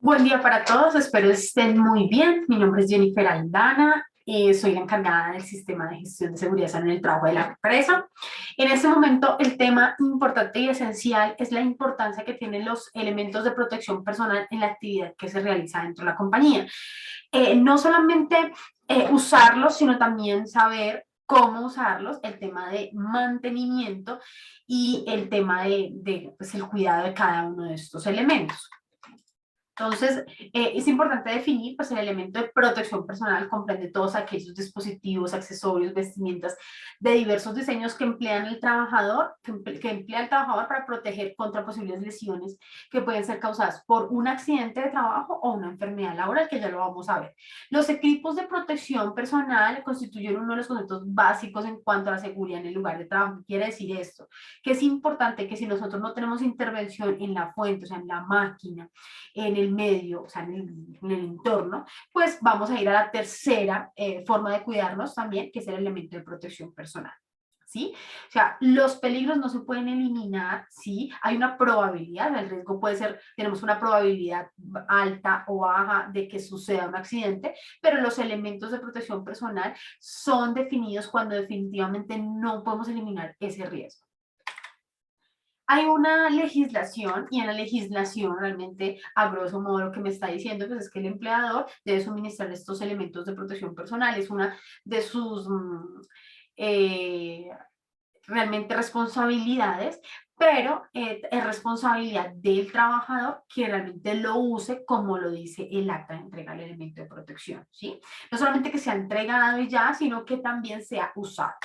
Buen día para todos, espero estén muy bien. Mi nombre es Jennifer Aldana, soy la encargada del sistema de gestión de seguridad en el trabajo de la empresa. En este momento, el tema importante y esencial es la importancia que tienen los elementos de protección personal en la actividad que se realiza dentro de la compañía. No solamente usarlos, sino también saber cómo usarlos, el tema de mantenimiento y el tema de pues, el cuidado de cada uno de estos elementos. Entonces, es importante definir, pues el elemento de protección personal comprende todos aquellos dispositivos, accesorios, vestimentas de diversos diseños que emplean el trabajador, que emplea el trabajador para proteger contra posibles lesiones que pueden ser causadas por un accidente de trabajo o una enfermedad laboral, que ya lo vamos a ver. Los equipos de protección personal constituyen uno de los conceptos básicos en cuanto a la seguridad en el lugar de trabajo. ¿Qué quiere decir esto? Que es importante que si nosotros no tenemos intervención en la fuente, o sea, en la máquina, en el medio, o sea, en el entorno, pues vamos a ir a la tercera forma de cuidarnos también, que es el elemento de protección personal. ¿Sí? O sea, los peligros no se pueden eliminar, ¿sí? Hay una probabilidad, el riesgo puede ser, tenemos una probabilidad alta o baja de que suceda un accidente, pero los elementos de protección personal son definidos cuando definitivamente no podemos eliminar ese riesgo. Hay una legislación y en la legislación realmente, a grosso modo, lo que me está diciendo pues, es que el empleador debe suministrar estos elementos de protección personal. Es una de sus realmente responsabilidades, pero es responsabilidad del trabajador que realmente lo use como lo dice el acta de entrega del elemento de protección, ¿sí? No solamente que sea entregado y ya, sino que también sea usado.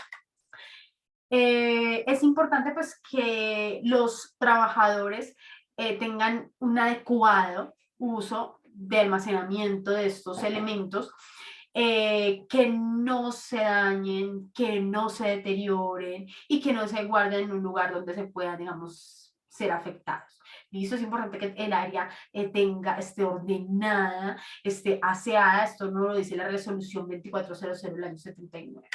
Es importante pues que los trabajadores tengan un adecuado uso de almacenamiento de estos elementos, que no se dañen, que no se deterioren y que no se guarden en un lugar donde se puedan, digamos, ser afectados. Listo, es importante que el área esté ordenada, esté aseada. Esto no lo dice la resolución 2400 del año 79.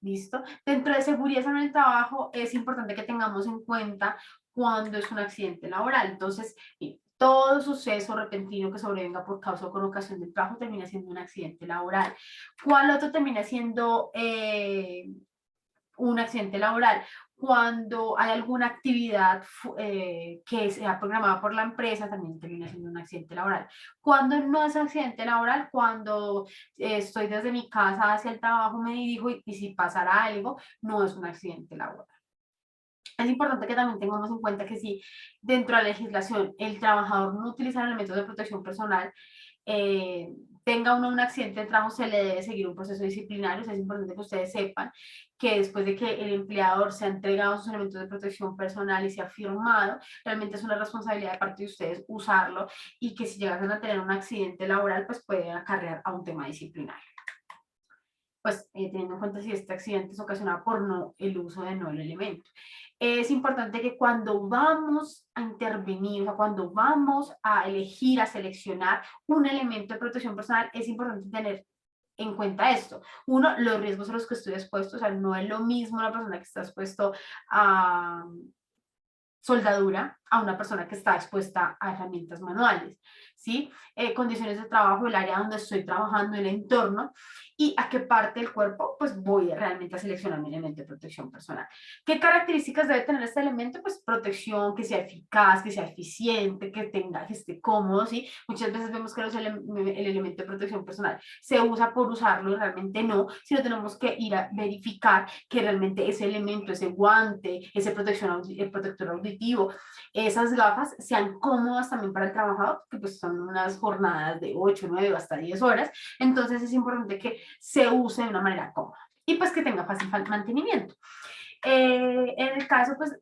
¿Listo? Dentro de seguridad en el trabajo es importante que tengamos en cuenta cuando es un accidente laboral. Entonces, todo suceso repentino que sobrevenga por causa o con ocasión del trabajo termina siendo un accidente laboral. ¿Cuál otro termina siendo un accidente laboral? Cuando hay alguna actividad que sea programada por la empresa, también termina siendo un accidente laboral. Cuando no es accidente laboral, cuando estoy desde mi casa hacia el trabajo, me dirijo y si pasara algo, no es un accidente laboral. Es importante que también tengamos en cuenta que si dentro de la legislación el trabajador no utiliza elementos de protección personal, tenga uno un accidente de trabajo, se le debe seguir un proceso disciplinario. O sea, es importante que ustedes sepan que después de que el empleador se ha entregado sus elementos de protección personal y se ha firmado, realmente es una responsabilidad de parte de ustedes usarlo y que si llegasen a tener un accidente laboral, pues puede acarrear a un tema disciplinario. Pues teniendo en cuenta si este accidente es ocasionado por no el uso de no el elemento. Es importante que cuando vamos a intervenir, o sea, cuando vamos a elegir, a seleccionar un elemento de protección personal, es importante tener en cuenta esto. Uno, los riesgos a los que estoy expuesto, o sea, no es lo mismo una persona que está expuesto a soldadura a una persona que está expuesta a herramientas manuales, ¿sí? Condiciones de trabajo, el área donde estoy trabajando, el entorno y a qué parte del cuerpo pues voy realmente a seleccionar mi elemento de protección personal. ¿Qué características debe tener este elemento? Pues protección, que sea eficaz, que sea eficiente, que esté cómodo, ¿sí? Muchas veces vemos que el elemento de protección personal se usa por usarlo, realmente no, sino tenemos que ir a verificar que realmente ese elemento, ese guante, ese protector auditivo, esas gafas sean cómodas también para el trabajador, que pues son unas jornadas de 8, 9 hasta 10 horas, entonces es importante que se use de una manera cómoda y pues que tenga fácil mantenimiento. En el caso pues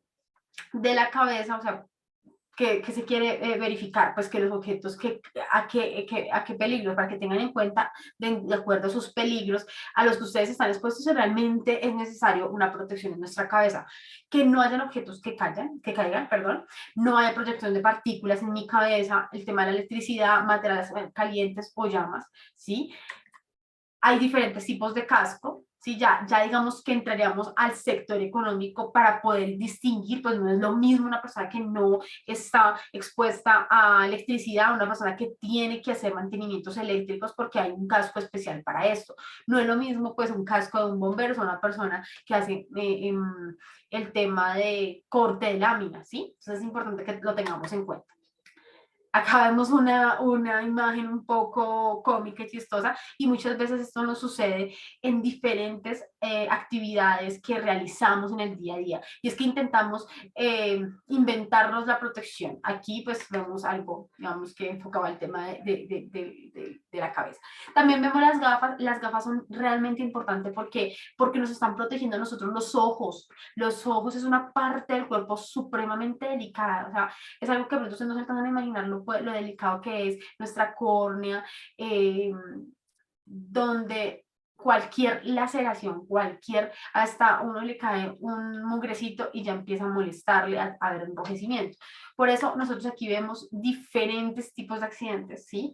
de la cabeza, o sea, que se quiere verificar, pues que los objetos, a qué peligros, para que tengan en cuenta, de acuerdo a sus peligros, a los que ustedes están expuestos, realmente es necesario una protección en nuestra cabeza, que no hayan objetos que caigan, perdón, no haya proyección de partículas en mi cabeza, el tema de la electricidad, materiales calientes o llamas, ¿sí? Hay diferentes tipos de casco, Sí, ya digamos que entraríamos al sector económico para poder distinguir, pues no es lo mismo una persona que no está expuesta a electricidad, una persona que tiene que hacer mantenimientos eléctricos porque hay un casco especial para esto. No es lo mismo pues un casco de un bombero o una persona que hace el tema de corte de láminas, ¿sí? Entonces es importante que lo tengamos en cuenta. Acá vemos una imagen un poco cómica y chistosa y muchas veces esto nos sucede en diferentes actividades que realizamos en el día a día y es que intentamos inventarnos la protección. Aquí pues vemos algo, digamos, que enfocaba el tema de la cabeza. También vemos las gafas son realmente importantes porque nos están protegiendo a nosotros los ojos es una parte del cuerpo supremamente delicada, o sea, es algo que pronto ustedes no se alcanzan a imaginar lo delicado que es nuestra córnea, donde cualquier laceración, hasta uno le cae un mugrecito y ya empieza a molestarle, a ver enrojecimiento. Por eso nosotros aquí vemos diferentes tipos de accidentes, ¿sí?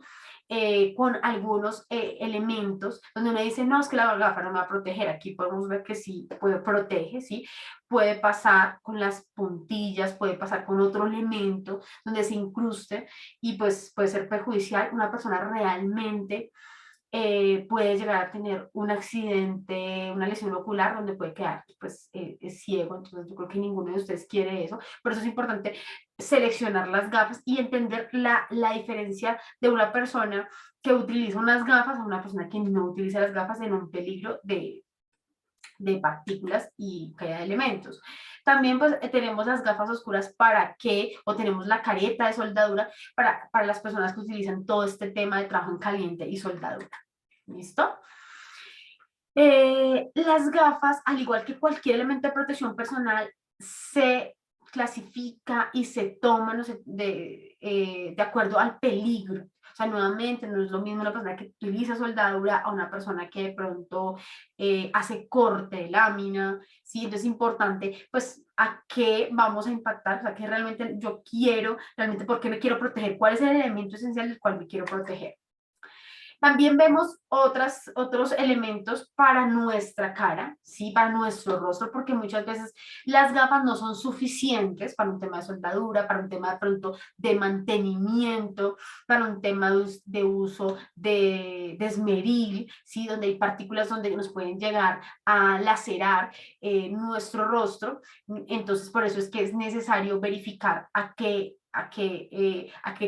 Con algunos elementos donde uno dice, no, es que la gafa no me va a proteger. Aquí podemos ver que sí, protege, ¿sí? Puede pasar con las puntillas, puede pasar con otro elemento donde se incruste y pues puede ser perjudicial. Una persona realmente puede llegar a tener un accidente, una lesión ocular donde puede quedar pues, ciego, entonces yo creo que ninguno de ustedes quiere eso, por eso es importante seleccionar las gafas y entender la diferencia de una persona que utiliza unas gafas a una persona que no utiliza las gafas en un peligro de partículas y caída de elementos. También pues tenemos las gafas oscuras para qué, o tenemos la careta de soldadura para las personas que utilizan todo este tema de trabajo en caliente y soldadura. ¿Listo? Las gafas, al igual que cualquier elemento de protección personal, se clasifica y se toma no sé, de acuerdo al peligro. O sea, nuevamente, no es lo mismo una persona que utiliza soldadura a una persona que de pronto hace corte de lámina, ¿sí? Entonces es importante, pues, a qué vamos a impactar, o sea, qué realmente yo quiero, realmente por qué me quiero proteger, cuál es el elemento esencial del cual me quiero proteger. También vemos otros elementos para nuestra cara, ¿sí? Para nuestro rostro, porque muchas veces las gafas no son suficientes para un tema de soldadura, para un tema de pronto de mantenimiento, para un tema de uso de esmeril, ¿sí? Donde hay partículas donde nos pueden llegar a lacerar nuestro rostro. Entonces, por eso es que es necesario verificar a qué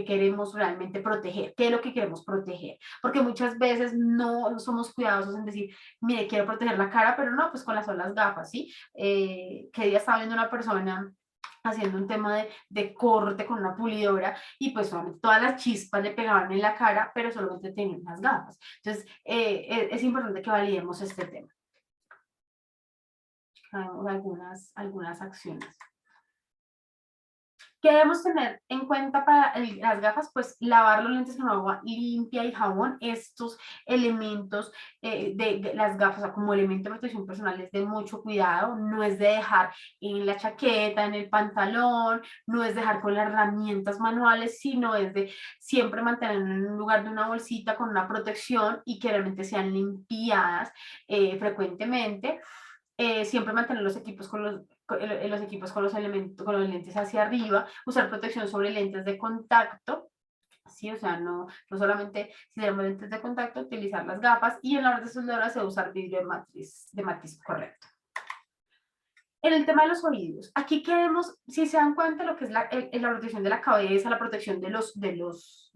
queremos realmente proteger, qué es lo que queremos proteger, porque muchas veces no somos cuidadosos en decir, mire, quiero proteger la cara, pero no, pues con las solas gafas, ¿sí? Que día estaba viendo una persona haciendo un tema de corte con una pulidora y pues solamente todas las chispas le pegaban en la cara, pero solamente tenían las gafas. Entonces, es importante que validemos este tema. Hagamos algunas acciones. ¿Qué debemos tener en cuenta para las gafas? Pues lavar los lentes con agua limpia y jabón. Estos elementos de las gafas, o sea, como elemento de protección personal, es de mucho cuidado. No es de dejar en la chaqueta, en el pantalón, no es dejar con las herramientas manuales, sino es de siempre mantenerlo en un lugar de una bolsita con una protección y que realmente sean limpiadas frecuentemente. Siempre mantener los equipos con los elementos, con los lentes hacia arriba, usar protección sobre lentes de contacto, ¿sí? O sea, no solamente si tenemos lentes de contacto, utilizar las gafas y en la hora de soldadura se usa vidrio de matiz correcto. En el tema de los oídos, aquí queremos, si se dan cuenta, lo que es la protección de la cabeza, la protección de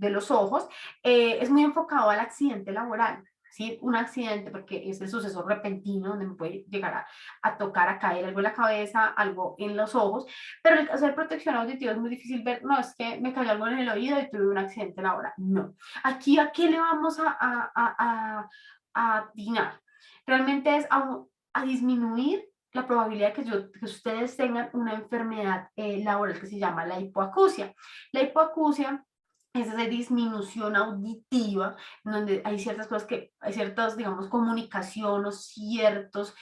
los ojos, es muy enfocado al accidente laboral. ¿Sí? Un accidente, porque es el suceso repentino donde me puede llegar a tocar, a caer algo en la cabeza, algo en los ojos, pero el caso de protección auditiva es muy difícil ver, no, es que me cayó algo en el oído y tuve un accidente laboral. No. Aquí, ¿a qué le vamos a atinar? Realmente es a disminuir la probabilidad que ustedes tengan una enfermedad laboral que se llama la hipoacusia. La hipoacusia es esa disminución auditiva, donde hay ciertas cosas hay ciertas, digamos, comunicación o ciertos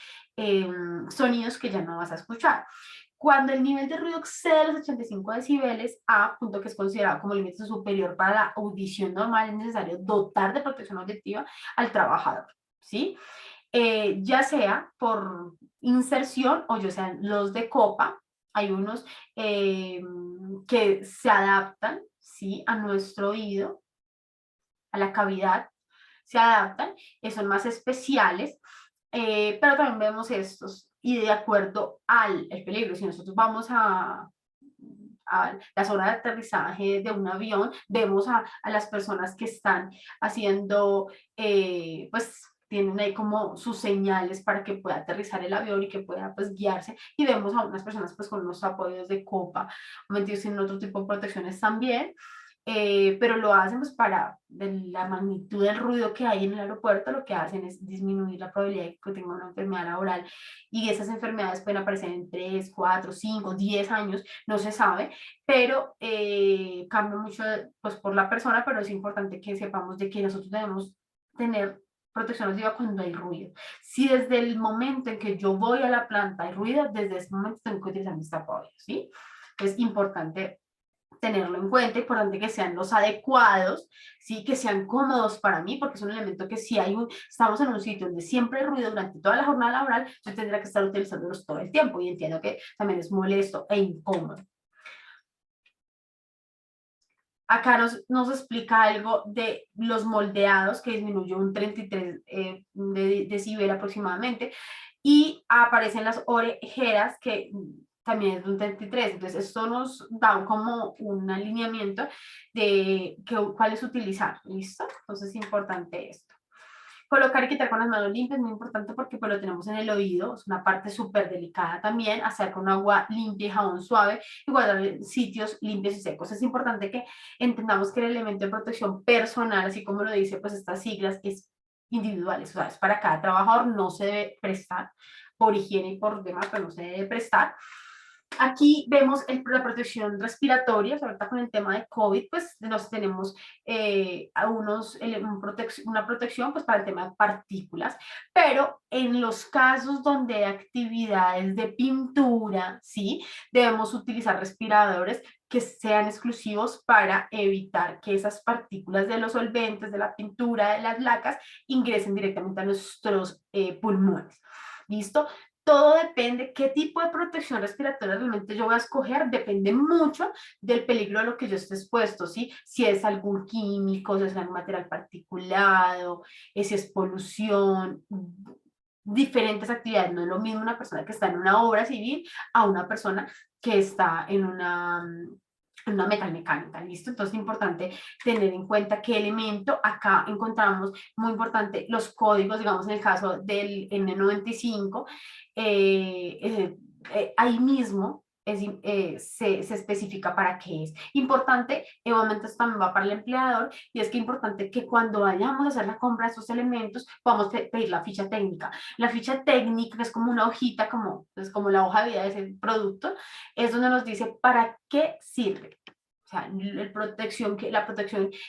sonidos que ya no vas a escuchar. Cuando el nivel de ruido excede los 85 decibeles, a punto que es considerado como límite superior para la audición normal, es necesario dotar de protección auditiva al trabajador, ¿sí? ya sea por inserción o ya sean los de copa. Hay unos que se adaptan, ¿sí?, a nuestro oído, a la cavidad, se adaptan, son más especiales, pero también vemos estos y de acuerdo al el peligro, si nosotros vamos a la zona de aterrizaje de un avión, vemos a las personas que están haciendo, pues tienen ahí como sus señales para que pueda aterrizar el avión y que pueda pues guiarse, y vemos a unas personas pues con unos apoyos de copa, metidos en otro tipo de protecciones también, pero lo hacen pues para de la magnitud del ruido que hay en el aeropuerto, lo que hacen es disminuir la probabilidad de que tenga una enfermedad laboral, y esas enfermedades pueden aparecer en 3, 4, 5, 10 años, no se sabe, pero cambia mucho pues por la persona, pero es importante que sepamos de que nosotros debemos tener protección auditiva cuando hay ruido. Si desde el momento en que yo voy a la planta hay ruido, desde ese momento tengo que utilizar mis tapaoídos, ¿sí? Es importante tenerlo en cuenta, importante que sean los adecuados, ¿sí?, que sean cómodos para mí, porque es un elemento que si estamos en un sitio donde siempre hay ruido durante toda la jornada laboral, yo tendría que estar utilizándolos todo el tiempo, y entiendo que también es molesto e incómodo. Acá nos explica algo de los moldeados, que disminuyó un 33 decibel aproximadamente, y aparecen las orejeras, que también es de un 33. Entonces esto nos da como un alineamiento de cuáles utilizar, ¿listo? Entonces es importante esto. Colocar y quitar con las manos limpias es muy importante, porque pues lo tenemos en el oído, es una parte súper delicada también, hacer con agua limpia y jabón suave, y guardar en sitios limpios y secos. Es importante que entendamos que el elemento de protección personal, así como lo dice pues estas siglas, es individual, o sea, es para cada trabajador, no se debe prestar por higiene y por demás, pero no se debe prestar. Aquí vemos la protección respiratoria, sobre todo con el tema de COVID, pues nos tenemos una protección pues para el tema de partículas, pero en los casos donde hay actividades de pintura, ¿sí?, debemos utilizar respiradores que sean exclusivos para evitar que esas partículas de los solventes, de la pintura, de las lacas, ingresen directamente a nuestros pulmones. ¿Listo? Todo depende qué tipo de protección respiratoria realmente yo voy a escoger, depende mucho del peligro a lo que yo esté expuesto, ¿sí? Si es algún químico, si es algún material particulado, si es polución, diferentes actividades. No es lo mismo una persona que está en una obra civil a una persona que está en una metalmecánica, ¿listo? Entonces es importante tener en cuenta qué elemento. Acá encontramos muy importante los códigos, digamos en el caso del N95, ahí mismo se especifica para qué es. Importante, obviamente esto también va para el empleador, y es que importante que cuando vayamos a hacer la compra de estos elementos, podamos pedir la ficha técnica. La ficha técnica, que es como una hojita, como la hoja de vida de ese producto, es donde nos dice para qué sirve. O sea, la protección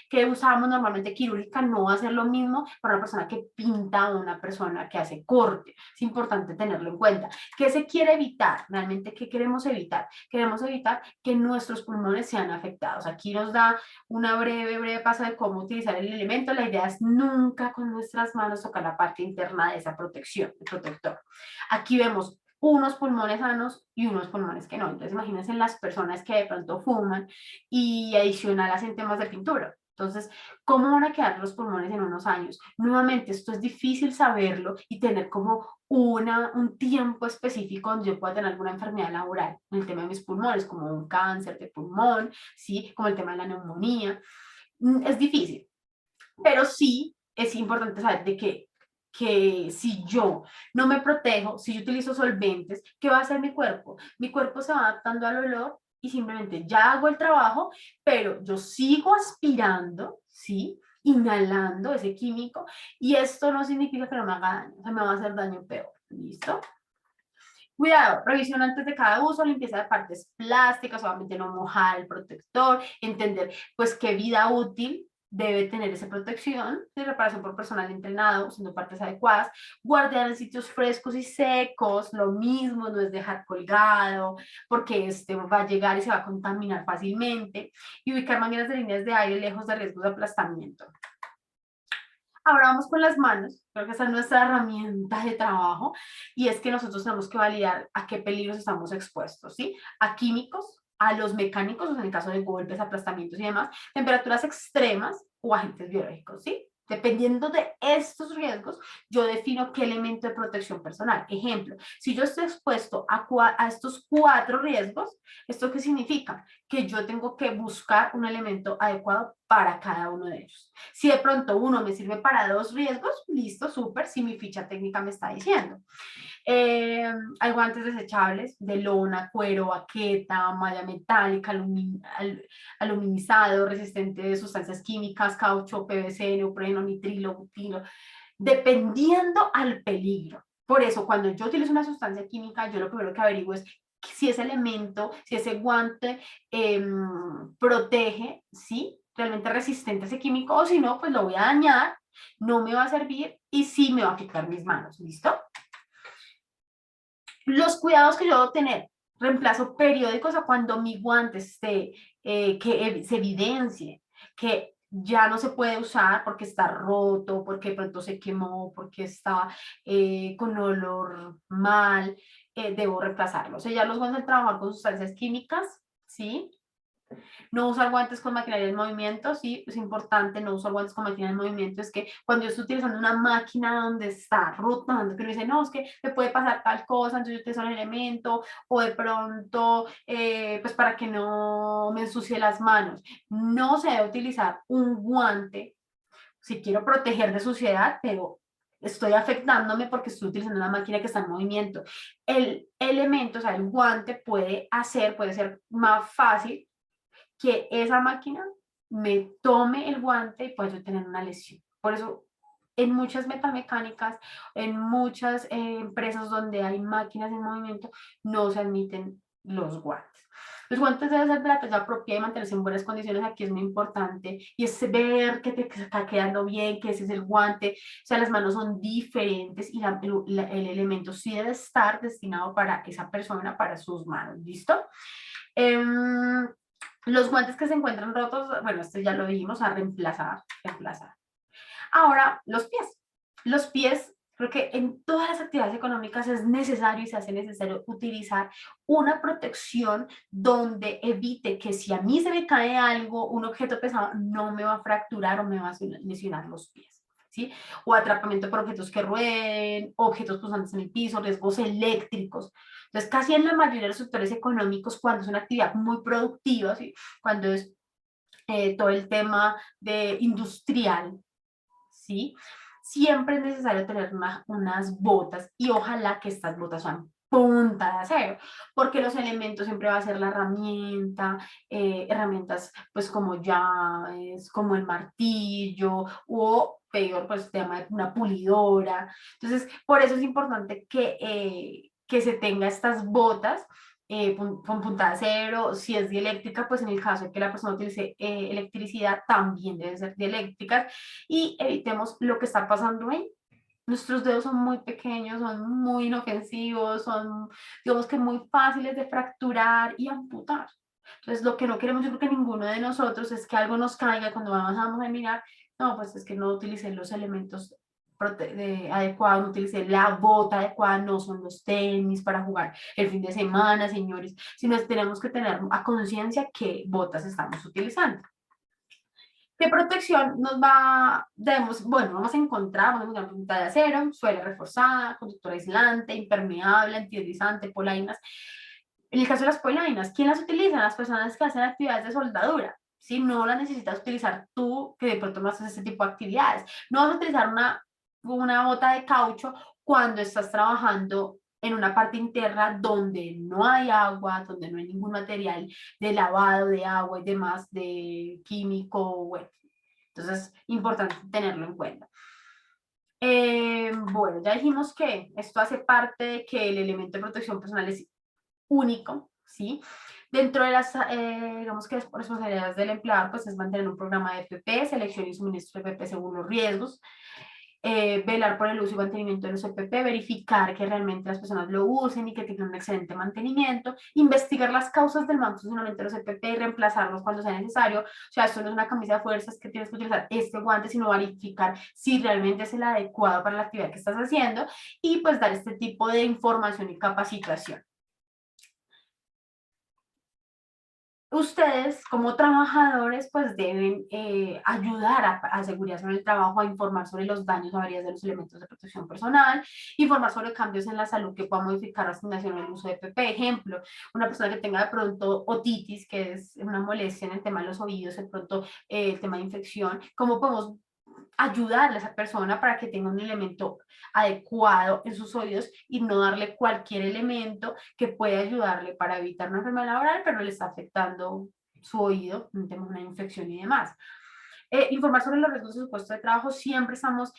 que usamos normalmente quirúrgica no va a ser lo mismo para una persona que pinta o una persona que hace corte. Es importante tenerlo en cuenta. ¿Qué se quiere evitar? Realmente, ¿qué queremos evitar? Queremos evitar que nuestros pulmones sean afectados. Aquí nos da una breve paso de cómo utilizar el elemento. La idea es nunca con nuestras manos tocar la parte interna de esa protección, el protector. Aquí vemos unos pulmones sanos y unos pulmones que no. Entonces imagínense las personas que de pronto fuman y adicional hacen temas de pintura. Entonces, ¿cómo van a quedar los pulmones en unos años? Nuevamente, esto es difícil saberlo y tener como un tiempo específico donde yo pueda tener alguna enfermedad laboral en el tema de mis pulmones, como un cáncer de pulmón, ¿sí?, como el tema de la neumonía. Es difícil, pero sí es importante saber de que si yo no me protejo, si yo utilizo solventes, ¿qué va a hacer mi cuerpo? Mi cuerpo se va adaptando al olor y simplemente ya hago el trabajo, pero yo sigo aspirando, ¿sí?, inhalando ese químico, y esto no significa que no me haga daño, o sea, me va a hacer daño peor. ¿Listo? Cuidado, revisión antes de cada uso, limpieza de partes plásticas, obviamente no mojar el protector, entender pues qué vida útil debe tener esa protección, de reparación por personal entrenado, usando partes adecuadas, guardar en sitios frescos y secos, lo mismo, no es dejar colgado, porque este va a llegar y se va a contaminar fácilmente, y ubicar mangueras de líneas de aire lejos de riesgos de aplastamiento. Ahora vamos con las manos, creo que esa es nuestra herramienta de trabajo, y es que nosotros tenemos que validar a qué peligros estamos expuestos, ¿sí? A químicos, a los mecánicos, o sea, en el caso de golpes, aplastamientos y demás, temperaturas extremas o agentes biológicos, ¿sí? Dependiendo de estos riesgos, yo defino qué elemento de protección personal. Ejemplo, si yo estoy expuesto a estos 4 riesgos, ¿esto qué significa? Que yo tengo que buscar un elemento adecuado para cada uno de ellos. Si de pronto uno me sirve para 2 riesgos, listo, súper, si mi ficha técnica me está diciendo. Hay guantes desechables de lona, cuero, baqueta, malla metálica, aluminizado, resistente de sustancias químicas, caucho, PVC, neopreno, nitrilo, butilo, dependiendo al peligro. Por eso, cuando yo utilizo una sustancia química, yo lo primero que averiguo es si ese elemento, si ese guante protege, ¿sí? Realmente resistente a ese químico, o si no, pues lo voy a dañar, no me va a servir y sí me va a afectar mis manos, ¿listo? Los cuidados que yo debo tener, reemplazo periódicos a cuando mi guante esté, que se evidencie, que ya no se puede usar porque está roto, porque de pronto se quemó, porque está con olor mal, debo reemplazarlo. O sea, ya los guantes de trabajar con sustancias químicas, ¿sí? No usar guantes con maquinaria en movimiento, sí, es importante no usar guantes con maquinaria en movimiento, es que cuando yo estoy utilizando una máquina donde está rotando, que uno dice, no, es que me puede pasar tal cosa, entonces yo utilizo un elemento, o de pronto, pues para que no me ensucie las manos. No se debe utilizar un guante si quiero proteger de suciedad, pero estoy afectándome porque estoy utilizando una máquina que está en movimiento. El elemento, o sea, el guante puede ser más fácil que esa máquina me tome el guante y pueda tener una lesión. Por eso, en muchas metamecánicas, en muchas empresas donde hay máquinas en movimiento, no se admiten los guantes. Los guantes deben ser de la talla propia y mantenerse en buenas condiciones. Aquí es muy importante y es ver que te está quedando bien, que ese es el guante. O sea, las manos son diferentes y el elemento sí debe estar destinado para esa persona, para sus manos. ¿Listo? Los guantes que se encuentran rotos, bueno, esto ya lo dijimos, a reemplazar. Ahora, los pies. Los pies, creo que en todas las actividades económicas es necesario y se hace necesario utilizar una protección donde evite que si a mí se me cae algo, un objeto pesado, no me va a fracturar o me va a lesionar los pies. ¿Sí? O atrapamiento por objetos que rueden, objetos punzantes en el piso, riesgos eléctricos. Entonces, casi en la mayoría de los sectores económicos, cuando es una actividad muy productiva, ¿sí? Cuando es todo el tema de industrial, ¿sí? Siempre es necesario tener unas botas y ojalá que estas botas sean punta de acero, porque los elementos siempre va a ser la herramienta, herramientas pues como llaves, como el martillo o peor pues se llama una pulidora. Entonces, por eso es importante que se tenga estas botas con punta de acero, si es dieléctrica, pues en el caso de que la persona utilice electricidad, también debe ser dieléctrica y evitemos lo que está pasando ahí. Nuestros dedos son muy pequeños, son muy inofensivos, son, digamos que muy fáciles de fracturar y amputar. Entonces, lo que no queremos, yo creo que ninguno de nosotros, es que algo nos caiga cuando vamos a mirar, no, pues es que no utilicé los elementos adecuados, no utilicé la bota adecuada, no son los tenis para jugar el fin de semana, señores, sino tenemos que tener a conciencia qué botas estamos utilizando. ¿Qué protección nos debemos, bueno, vamos a encontrar una punta de acero, suela reforzada, conductor aislante, impermeable, antideslizante, polainas? En el caso de las polainas, ¿quién las utiliza? Las personas que hacen actividades de soldadura. Si no las necesitas utilizar tú, que de pronto no haces ese tipo de actividades. No vas a utilizar una bota de caucho cuando estás trabajando en una parte interna donde no hay agua, donde no hay ningún material de lavado de agua y demás, de químico, bueno. Entonces, importante tenerlo en cuenta. Bueno, ya dijimos que esto hace parte de que el elemento de protección personal es único, ¿sí? Dentro de las, digamos que las responsabilidades del empleador, pues es mantener un programa de FP, selección y suministro de FP según los riesgos. velar por el uso y mantenimiento de los EPP, verificar que realmente las personas lo usen y que tengan un excelente mantenimiento, investigar las causas del mal funcionamiento de los EPP y reemplazarlos cuando sea necesario. O sea, esto no es una camisa de fuerzas que tienes que utilizar este guante, sino verificar si realmente es el adecuado para la actividad que estás haciendo y pues dar este tipo de información y capacitación. Ustedes como trabajadores pues deben ayudar a seguridad sobre el trabajo, a informar sobre los daños o averías de los elementos de protección personal, informar sobre cambios en la salud que puedan modificar la asignación o el uso de EPP. Ejemplo, una persona que tenga de pronto otitis, que es una molestia en el tema de los oídos, de pronto el tema de infección, ¿cómo podemos ayudarle a esa persona para que tenga un elemento adecuado en sus oídos y no darle cualquier elemento que pueda ayudarle para evitar una enfermedad laboral, pero le está afectando su oído, tenemos una infección y demás? Informar sobre los riesgos de su puesto de trabajo, siempre estamos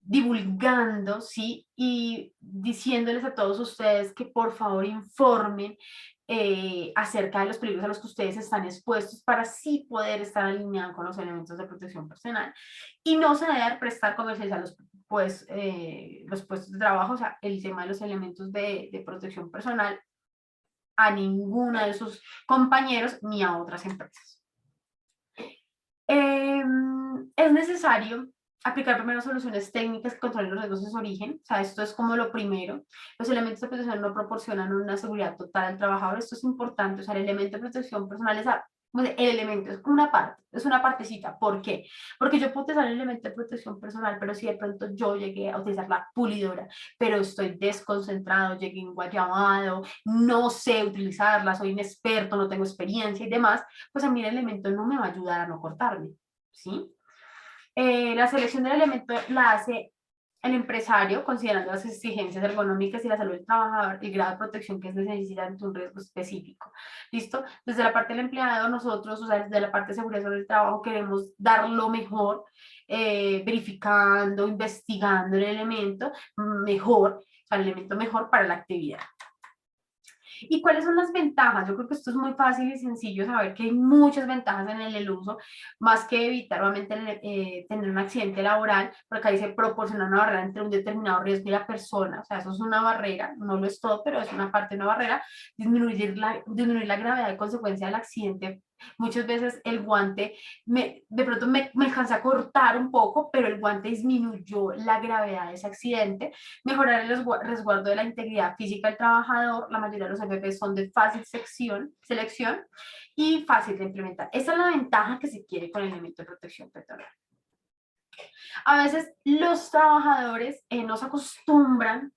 divulgando, ¿sí? Y diciéndoles a todos ustedes que por favor informen acerca de los peligros a los que ustedes están expuestos para así poder estar alineados con los elementos de protección personal y no ceder, prestar, comercializar los puestos de trabajo, o sea, el tema de los elementos de protección personal a ninguna de sus compañeros ni a otras empresas. Es necesario aplicar primero soluciones técnicas que controlen los riesgos de su origen, o sea, esto es como lo primero. Los elementos de protección no proporcionan una seguridad total al trabajador, esto es importante, o sea, el elemento de protección personal es el elemento, es una parte, es una partecita. ¿Por qué? Porque yo puedo utilizar el elemento de protección personal, pero si de pronto yo llegué a utilizar la pulidora, pero estoy desconcentrado, llegué enguayabado, no sé utilizarla, soy inexperto, no tengo experiencia y demás, pues a mí el elemento no me va a ayudar a no cortarme, ¿sí? La selección del elemento la hace el empresario, considerando las exigencias ergonómicas y la salud del trabajador, el grado de protección que es necesario ante un riesgo específico. ¿Listo? Desde la parte del empleado, nosotros, o sea, desde la parte de seguridad sobre el trabajo, queremos dar lo mejor, verificando, investigando el elemento mejor, o sea, el elemento mejor para la actividad. ¿Y cuáles son las ventajas? Yo creo que esto es muy fácil y sencillo saber que hay muchas ventajas en el uso, más que evitar obviamente tener un accidente laboral, porque ahí se proporciona una barrera entre un determinado riesgo y la persona, o sea, eso es una barrera, no lo es todo, pero es una parte de una barrera, disminuir la gravedad de consecuencia del accidente. Muchas veces el guante de pronto me alcanza a cortar un poco, pero el guante disminuyó la gravedad de ese accidente. Mejorar el resguardo de la integridad física del trabajador. La mayoría de los FP son de fácil selección y fácil de implementar. Esa es la ventaja que se quiere con el elemento de protección personal. A veces los trabajadores no se acostumbran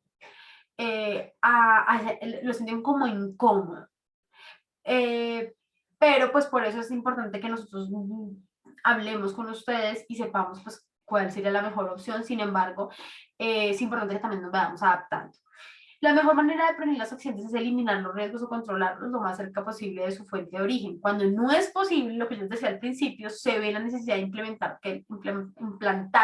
lo sienten como incómodo. Pero pues por eso es importante que nosotros hablemos con ustedes y sepamos pues cuál sería la mejor opción. Sin embargo, es importante que también nos vayamos adaptando. La mejor manera de prevenir los accidentes es eliminar los riesgos o controlarlos lo más cerca posible de su fuente de origen. Cuando no es posible, lo que yo les decía al principio, se ve la necesidad de implantar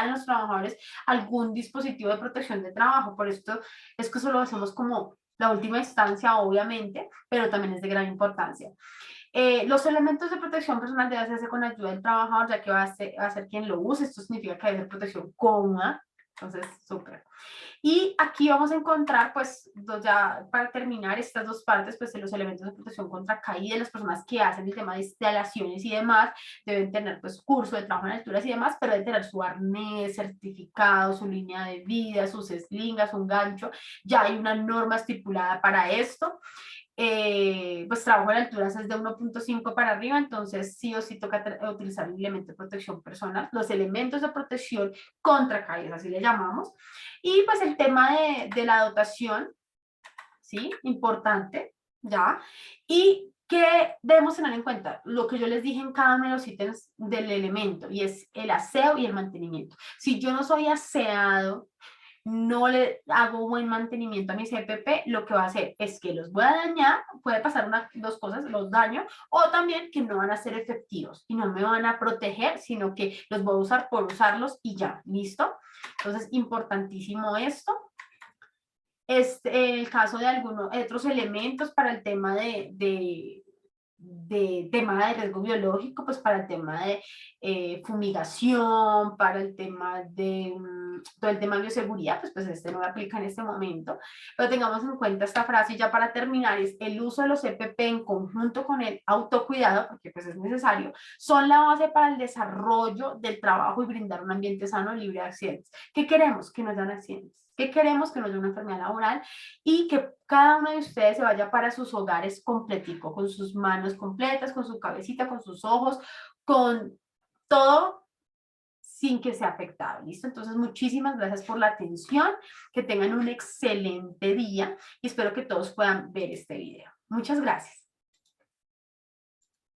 en los trabajadores algún dispositivo de protección de trabajo. Por esto es que eso lo hacemos como la última instancia, obviamente, pero también es de gran importancia. Los elementos de protección personal deben hacerse con ayuda del trabajador, ya que va a ser quien lo use. Esto significa que debe ser protección cómoda. Entonces, súper. Y aquí vamos a encontrar, pues, ya para terminar estas dos partes, pues, de los elementos de protección contra caída. Las personas que hacen el tema de instalaciones y demás deben tener, pues, curso de trabajo en alturas y demás, pero deben tener su arnés, certificado, su línea de vida, sus eslingas, un gancho. Ya hay una norma estipulada para esto. Pues trabajo en alturas es de 1.5 para arriba, entonces sí o sí toca utilizar el elemento de protección personal, los elementos de protección contra caídas, así le llamamos. Y pues el tema de la dotación, ¿sí? Importante, ¿ya? Y que debemos tener en cuenta lo que yo les dije en cada uno de los ítems del elemento, y es el aseo y el mantenimiento. Si yo no soy aseado, no le hago buen mantenimiento a mis EPP, lo que va a hacer es que los voy a dañar, puede pasar dos cosas, los daño, o también que no van a ser efectivos y no me van a proteger, sino que los voy a usar por usarlos y ya, ¿listo? Entonces, importantísimo esto. El caso de algunos otros elementos para el tema de de tema de riesgo biológico, pues para el tema de fumigación, para el tema de todo el tema de bioseguridad, pues este no aplica en este momento, pero tengamos en cuenta esta frase y ya para terminar es el uso de los EPP en conjunto con el autocuidado, porque pues es necesario, son la base para el desarrollo del trabajo y brindar un ambiente sano libre de accidentes. ¿Qué queremos? Que no hayan accidentes. ¿Qué queremos? Que no haya una enfermedad laboral y que cada uno de ustedes se vaya para sus hogares completico, con sus manos completas, con su cabecita, con sus ojos, con todo sin que sea afectado, ¿listo? Entonces, muchísimas gracias por la atención, que tengan un excelente día y espero que todos puedan ver este video. Muchas gracias.